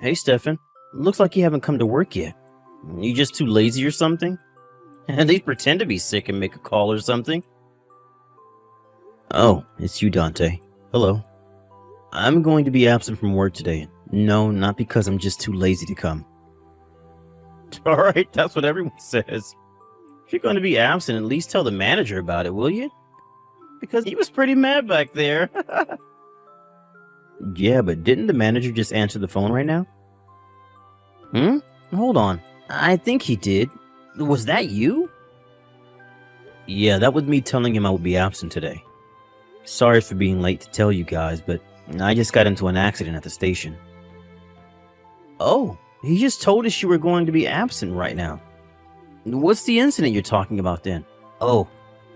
Hey, Stefan. Looks like you haven't come to work yet. You just too lazy or something? At least pretend to be sick and make a call or something. Oh, it's you, Dante. Hello. I'm going to be absent from work today. No, not because I'm just too lazy to come. Alright, that's what everyone says. If you're going to be absent, at least tell the manager about it, will you? Because he was pretty mad back there. Yeah, but didn't the manager just answer the phone right now? Hold on. I think he did. Was that you? Yeah, that was me telling him I would be absent today. Sorry for being late to tell you guys, but I just got into an accident at the station. Oh, he just told us you were going to be absent right now. What's the incident you're talking about then? Oh,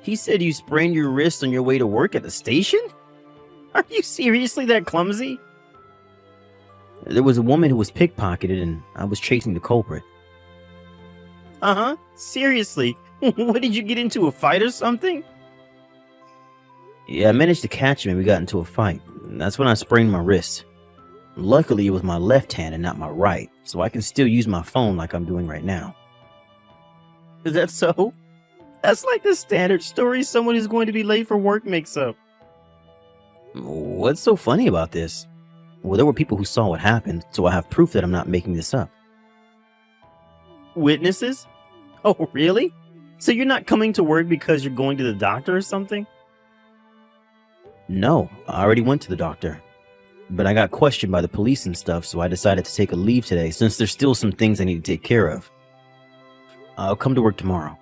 he said you sprained your wrist on your way to work at the station? Are you seriously that clumsy? There was a woman who was pickpocketed and I was chasing the culprit. Uh-huh, seriously? What, did you get into a fight or something? Yeah, I managed to catch him and we got into a fight. That's when I sprained my wrist. Luckily, it was my left hand and not my right, so I can still use my phone like I'm doing right now. Is that so? That's like the standard story someone who's going to be late for work makes up. What's so funny about this? Well, there were people who saw what happened, so I have proof that I'm not making this up. Witnesses? Oh, really? So you're not coming to work because you're going to the doctor or something? No, I already went to the doctor. But I got questioned by the police and stuff, so I decided to take a leave today since there's still some things I need to take care of. I'll come to work tomorrow.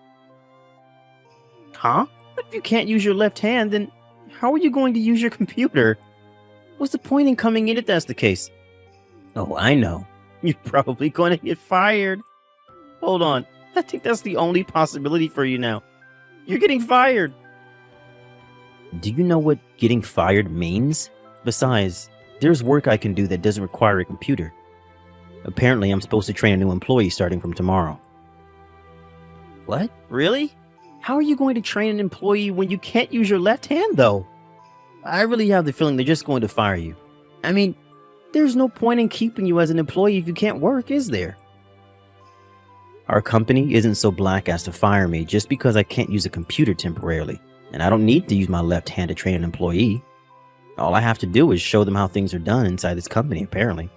Huh? But if you can't use your left hand, then how are you going to use your computer? What's the point in coming in if that's the case? Oh, I know. You're probably going to get fired. Hold on. I think that's the only possibility for you now. You're getting fired. Do you know what getting fired means? Besides, there's work I can do that doesn't require a computer. Apparently, I'm supposed to train a new employee starting from tomorrow. What? Really? How are you going to train an employee when you can't use your left hand, though? I really have the feeling they're just going to fire you. I mean, there's no point in keeping you as an employee if you can't work, is there? Our company isn't so black as to fire me just because I can't use a computer temporarily, and I don't need to use my left hand to train an employee. All I have to do is show them how things are done inside this company, apparently.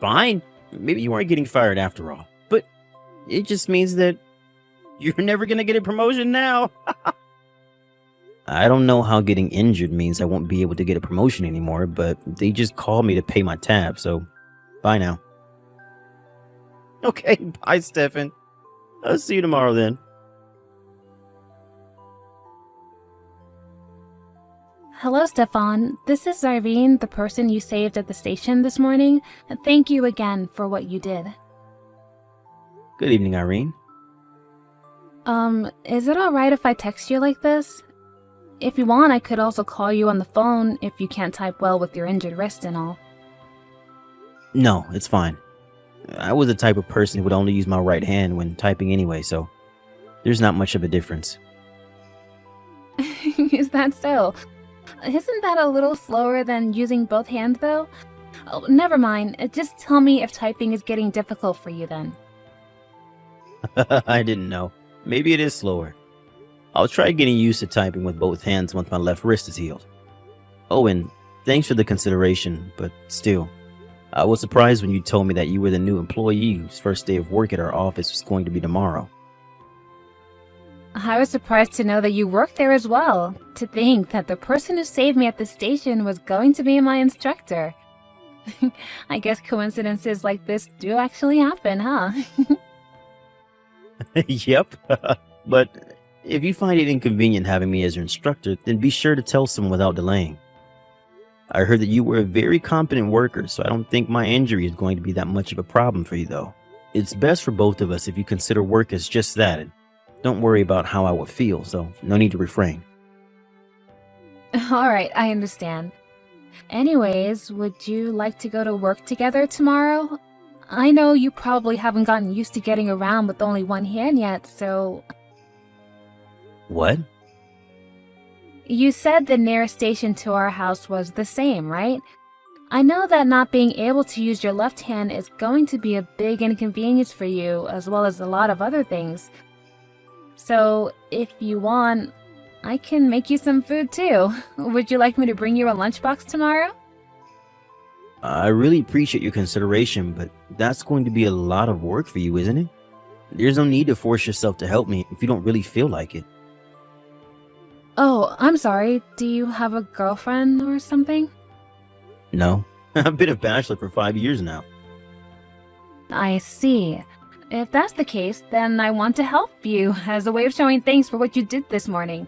Fine. Maybe you aren't getting fired after all, but it just means that you're never going to get a promotion now. I don't know how getting injured means I won't be able to get a promotion anymore, but they just called me to pay my tab, so bye now. Okay, bye, Stefan. I'll see you tomorrow then. Hello, Stefan. This is Irene, the person you saved at the station this morning. Thank you again for what you did. Good evening, Irene. Is it alright if I text you like this? If you want, I could also call you on the phone if you can't type well with your injured wrist and all. No, it's fine. I was the type of person who would only use my right hand when typing anyway, so there's not much of a difference. Is that so? Isn't that a little slower than using both hands, though? Oh, never mind. Just tell me if typing is getting difficult for you then. I didn't know. Maybe it is slower. I'll try getting used to typing with both hands once my left wrist is healed. Oh, and thanks for the consideration, but still, I was surprised when you told me that you were the new employee whose first day of work at our office was going to be tomorrow. I was surprised to know that you worked there as well. To think that the person who saved me at the station was going to be my instructor. I guess coincidences like this do actually happen, huh? Yep. But if you find it inconvenient having me as your instructor, then be sure to tell someone without delaying. I heard that you were a very competent worker, so I don't think my injury is going to be that much of a problem for you, though. It's best for both of us if you consider work as just that, and don't worry about how I would feel, so no need to refrain. Alright, I understand. Anyways, would you like to go to work together tomorrow? I know you probably haven't gotten used to getting around with only one hand yet, so... What? You said the nearest station to our house was the same, right? I know that not being able to use your left hand is going to be a big inconvenience for you, as well as a lot of other things. So, if you want, I can make you some food too. Would you like me to bring you a lunchbox tomorrow? I really appreciate your consideration, but that's going to be a lot of work for you, isn't it? There's no need to force yourself to help me if you don't really feel like it. Oh, I'm sorry. Do you have a girlfriend or something? No, I've been a bachelor for 5 years now. I see. If that's the case, then I want to help you as a way of showing thanks for what you did this morning.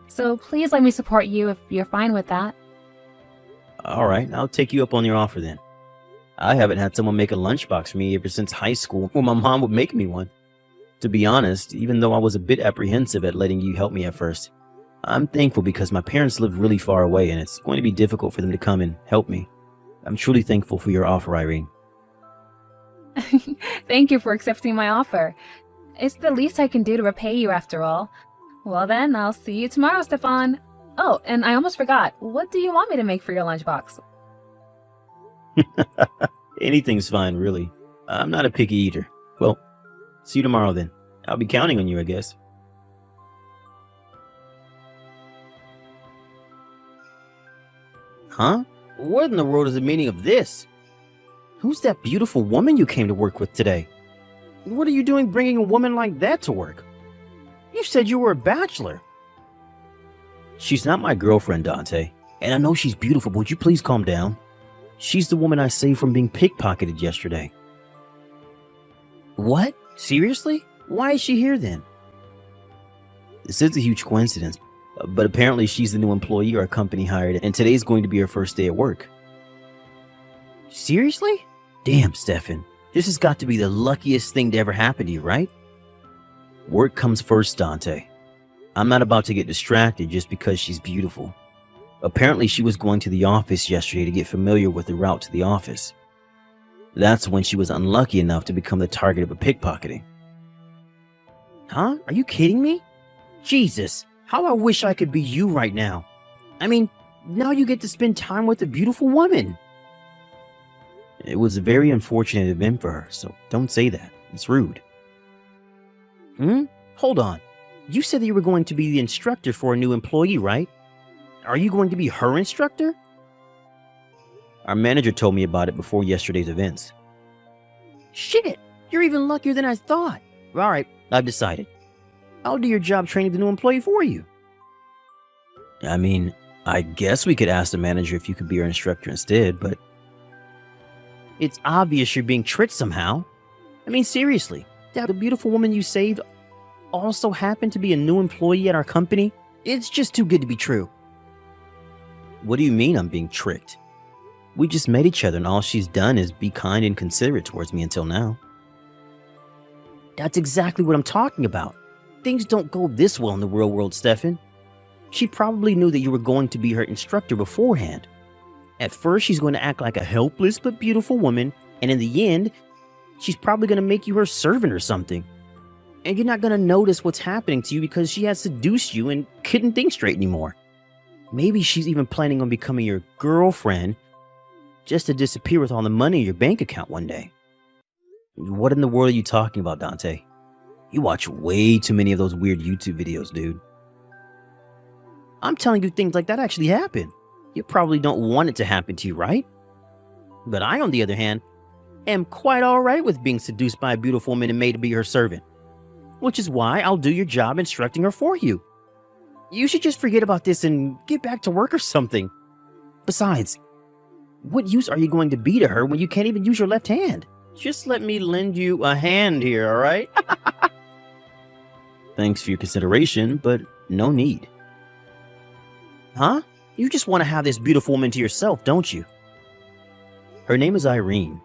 So please let me support you if you're fine with that. All right, I'll take you up on your offer then. I haven't had someone make a lunchbox for me ever since high school when my mom would make me one. To be honest, even though I was a bit apprehensive at letting you help me at first, I'm thankful because my parents live really far away and it's going to be difficult for them to come and help me. I'm truly thankful for your offer, Irene. Thank you for accepting my offer. It's the least I can do to repay you after all. Well then, I'll see you tomorrow, Stefan. Oh, and I almost forgot. What do you want me to make for your lunchbox? Anything's fine, really. I'm not a picky eater. Well, see you tomorrow then. I'll be counting on you, I guess. Huh? What in the world is the meaning of this? Who's that beautiful woman you came to work with today? What are you doing bringing a woman like that to work? You said you were a bachelor. She's not my girlfriend, Dante. And I know she's beautiful, but would you please calm down? She's the woman I saved from being pickpocketed yesterday. What? Seriously? Why is she here then? This is a huge coincidence, but apparently she's the new employee our company hired, and today's going to be her first day at work. Seriously? Damn, Stefan. This has got to be the luckiest thing to ever happen to you, right? Work comes first, Dante. I'm not about to get distracted just because she's beautiful. Apparently she was going to the office yesterday to get familiar with the route to the office. That's when she was unlucky enough to become the target of a pickpocketing. Huh? Are you kidding me? Jesus, how I wish I could be you right now. I mean, now you get to spend time with a beautiful woman. It was a very unfortunate event for her, so don't say that. It's rude. Hold on. You said that you were going to be the instructor for a new employee, right? Are you going to be her instructor? Our manager told me about it before yesterday's events. Shit! You're even luckier than I thought. All right, I've decided. I'll do your job training the new employee for you. I mean, I guess we could ask the manager if you could be our instructor instead, but... It's obvious you're being tricked somehow. I mean, seriously, that the beautiful woman you saved also happened to be a new employee at our company? It's just too good to be true. What do you mean I'm being tricked? We just met each other and all she's done is be kind and considerate towards me until now. That's exactly what I'm talking about. Things don't go this well in the real world, Stefan. She probably knew that you were going to be her instructor beforehand. At first, she's going to act like a helpless but beautiful woman, and in the end, she's probably going to make you her servant or something. And you're not going to notice what's happening to you because she has seduced you and couldn't think straight anymore. Maybe she's even planning on becoming your girlfriend just to disappear with all the money in your bank account one day. What in the world are you talking about, Dante? You watch way too many of those weird YouTube videos, dude. I'm telling you, things like that actually happen. You probably don't want it to happen to you, right? But I, on the other hand, am quite alright with being seduced by a beautiful woman and made to be her servant. Which is why I'll do your job instructing her for you. You should just forget about this and get back to work or something. Besides, what use are you going to be to her when you can't even use your left hand? Just let me lend you a hand here, alright? Thanks for your consideration, but no need. Huh? You just want to have this beautiful woman to yourself, don't you? Her name is Irene,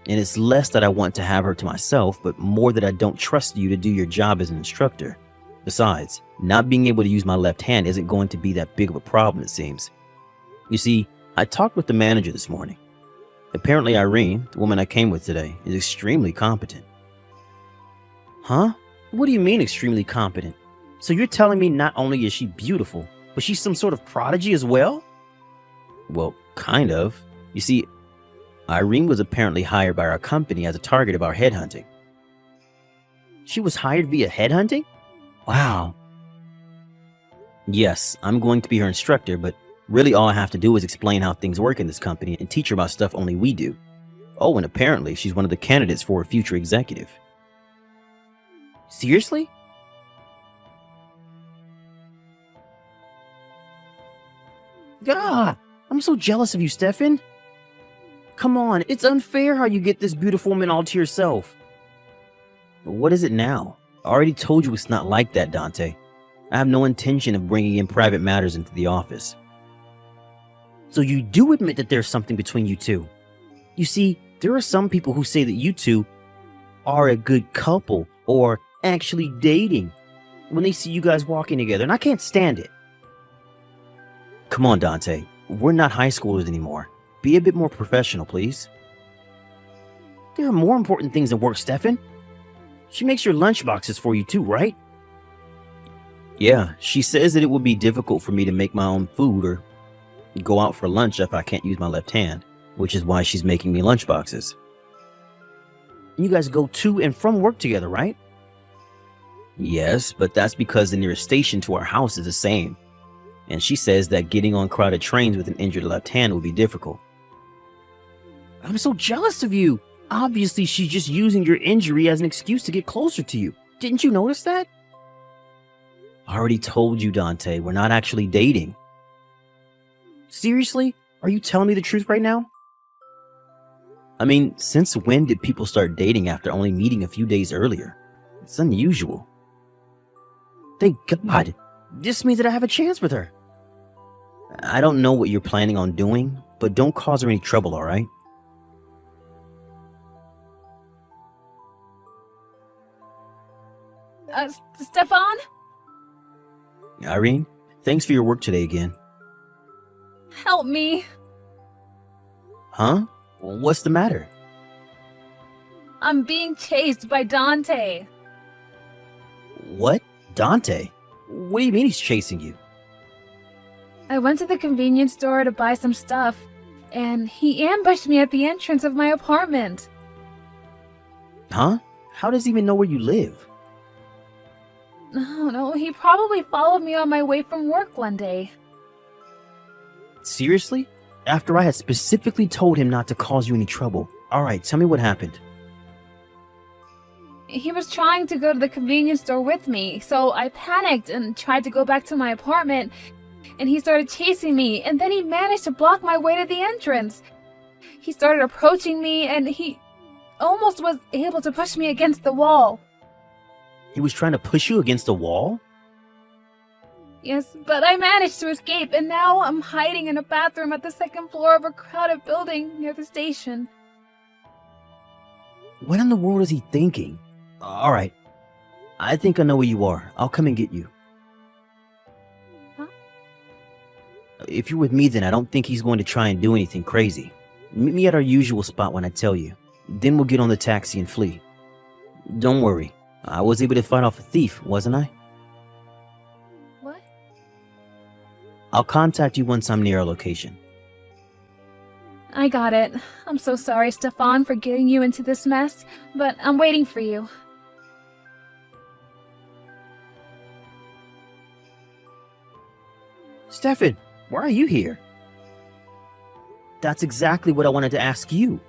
and it's less that I want to have her to myself, but more that I don't trust you to do your job as an instructor. Besides, not being able to use my left hand isn't going to be that big of a problem, it seems. You see, I talked with the manager this morning. Apparently Irene, the woman I came with today, is extremely competent. Huh? What do you mean extremely competent? So you're telling me not only is she beautiful, but she's some sort of prodigy as well? Well, kind of. You see, Irene was apparently hired by our company as a target of our headhunting. She was hired via headhunting? Wow. Yes, I'm going to be her instructor, but really all I have to do is explain how things work in this company and teach her about stuff only we do. Oh, and apparently she's one of the candidates for a future executive. Seriously? God, I'm so jealous of you, Stefan. Come on, it's unfair how you get this beautiful woman all to yourself. What is it now? I already told you it's not like that, Dante. I have no intention of bringing in private matters into the office. So you do admit that there's something between you two. You see, there are some people who say that you two are a good couple or actually dating when they see you guys walking together, and I can't stand it. Come on, Dante. We're not high schoolers anymore. Be a bit more professional, please. There are more important things than work, Stefan. She makes your lunch boxes for you too, right? Yeah, she says that it would be difficult for me to make my own food or go out for lunch if I can't use my left hand, which is why she's making me lunch boxes. You guys go to and from work together, right? Yes, but that's because the nearest station to our house is the same. And she says that getting on crowded trains with an injured left hand would be difficult. I'm so jealous of you. Obviously, she's just using your injury as an excuse to get closer to you. Didn't you notice that? I already told you, Dante, we're not actually dating. Seriously? Are you telling me the truth right now? I mean, since when did people start dating after only meeting a few days earlier? It's unusual. Thank God. This means that I have a chance with her. I don't know what you're planning on doing, but don't cause her any trouble, alright? Stefan? Irene, thanks for your work today again. Help me. Huh? What's the matter? I'm being chased by Dante. What? Dante? What do you mean he's chasing you? I went to the convenience store to buy some stuff, and he ambushed me at the entrance of my apartment. Huh? How does he even know where you live? No, he probably followed me on my way from work one day. Seriously? After I had specifically told him not to cause you any trouble. Alright, tell me what happened. He was trying to go to the convenience store with me, so I panicked and tried to go back to my apartment, and he started chasing me, and then he managed to block my way to the entrance. He started approaching me, and he almost was able to push me against the wall. He was trying to push you against a wall? Yes, but I managed to escape, and now I'm hiding in a bathroom at the second floor of a crowded building near the station. What in the world is he thinking? Alright, I think I know where you are. I'll come and get you. Huh? If you're with me, then I don't think he's going to try and do anything crazy. Meet me at our usual spot when I tell you. Then we'll get on the taxi and flee. Don't worry. I was able to fight off a thief, wasn't I? What? I'll contact you once I'm near our location. I got it. I'm so sorry, Stefan, for getting you into this mess, but I'm waiting for you. Stefan, why are you here? That's exactly what I wanted to ask you.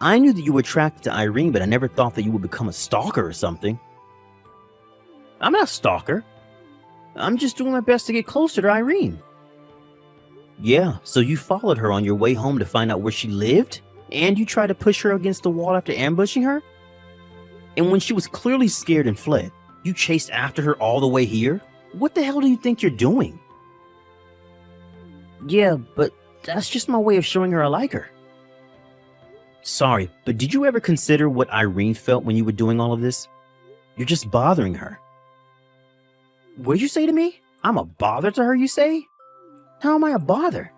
I knew that you were attracted to Irene, but I never thought that you would become a stalker or something. I'm not a stalker. I'm just doing my best to get closer to Irene. Yeah, so you followed her on your way home to find out where she lived? And you tried to push her against the wall after ambushing her? And when she was clearly scared and fled, you chased after her all the way here? What the hell do you think you're doing? Yeah, but that's just my way of showing her I like her. Sorry, but did you ever consider what Irene felt when you were doing all of this? You're just bothering her. What did you say to me? I'm a bother to her, you say? How am I a bother?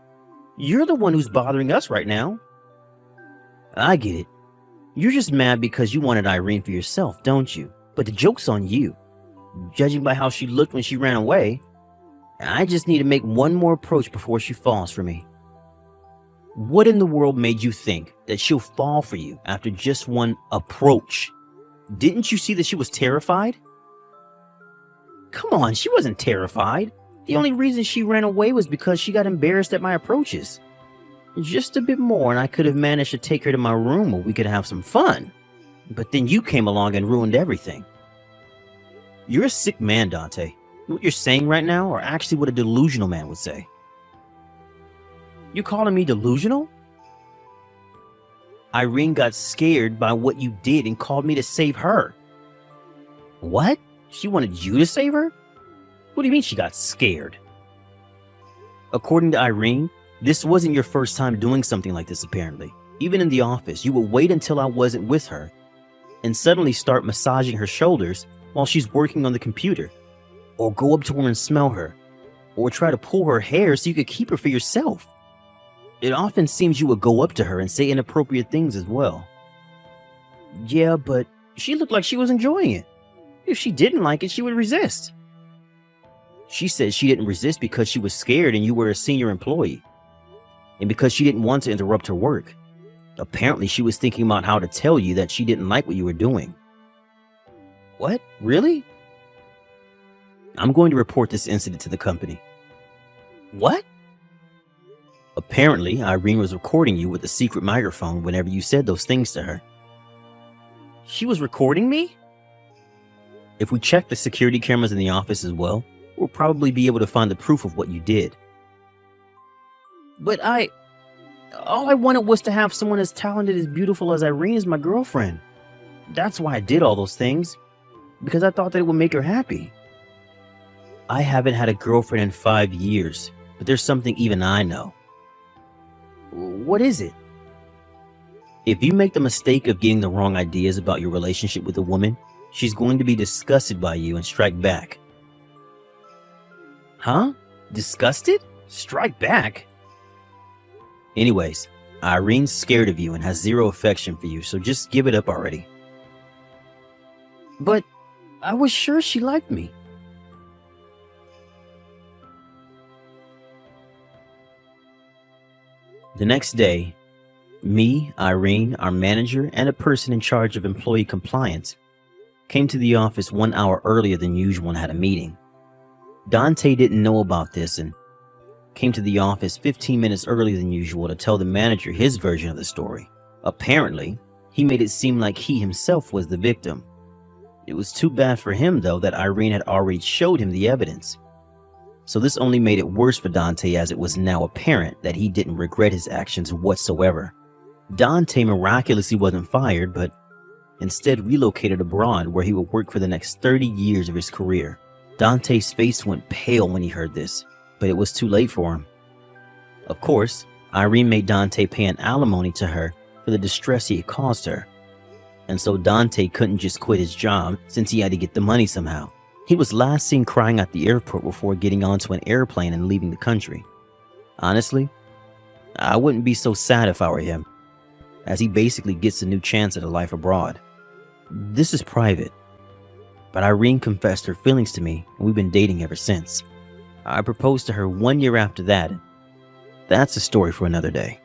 You're the one who's bothering us right now. I get it. You're just mad because you wanted Irene for yourself, don't you? But the joke's on you. Judging by how she looked when she ran away, I just need to make one more approach before she falls for me. What in the world made you think that she'll fall for you after just one approach? Didn't you see that she was terrified? Come on, she wasn't terrified. The only reason she ran away was because she got embarrassed at my approaches. Just a bit more and I could have managed to take her to my room where we could have some fun. But then you came along and ruined everything. You're a sick man, Dante. What you're saying right now are actually what a delusional man would say. You calling me delusional? Irene got scared by what you did and called me to save her. What? She wanted you to save her? What do you mean she got scared? According to Irene, this wasn't your first time doing something like this apparently. Even in the office, you would wait until I wasn't with her and suddenly start massaging her shoulders while she's working on the computer. Or go up to her and smell her. Or try to pull her hair so you could keep her for yourself. It often seems you would go up to her and say inappropriate things as well. Yeah, but she looked like she was enjoying it. If she didn't like it, she would resist. She said she didn't resist because she was scared and you were a senior employee. And because she didn't want to interrupt her work. Apparently, she was thinking about how to tell you that she didn't like what you were doing. What? Really? I'm going to report this incident to the company. What? Apparently, Irene was recording you with a secret microphone whenever you said those things to her. She was recording me? If we check the security cameras in the office as well, we'll probably be able to find the proof of what you did. But all I wanted was to have someone as talented, as beautiful as Irene as my girlfriend. That's why I did all those things. Because I thought that it would make her happy. I haven't had a girlfriend in 5 years, but there's something even I know. What is it? If you make the mistake of getting the wrong ideas about your relationship with a woman, she's going to be disgusted by you and strike back. Huh? Disgusted? Strike back? Anyways, Irene's scared of you and has zero affection for you, so just give it up already. But I was sure she liked me. The next day, me, Irene, our manager, and a person in charge of employee compliance came to the office 1 hour earlier than usual and had a meeting. Dante didn't know about this and came to the office 15 minutes earlier than usual to tell the manager his version of the story. Apparently, he made it seem like he himself was the victim. It was too bad for him, though, that Irene had already showed him the evidence. So this only made it worse for Dante, as it was now apparent that he didn't regret his actions whatsoever. Dante miraculously wasn't fired, but instead relocated abroad where he would work for the next 30 years of his career. Dante's face went pale when he heard this, but it was too late for him. Of course, Irene made Dante pay an alimony to her for the distress he had caused her. And so Dante couldn't just quit his job since he had to get the money somehow. He was last seen crying at the airport before getting onto an airplane and leaving the country. Honestly, I wouldn't be so sad if I were him, as he basically gets a new chance at a life abroad. This is private, but Irene confessed her feelings to me and we've been dating ever since. I proposed to her 1 year after that. That's a story for another day.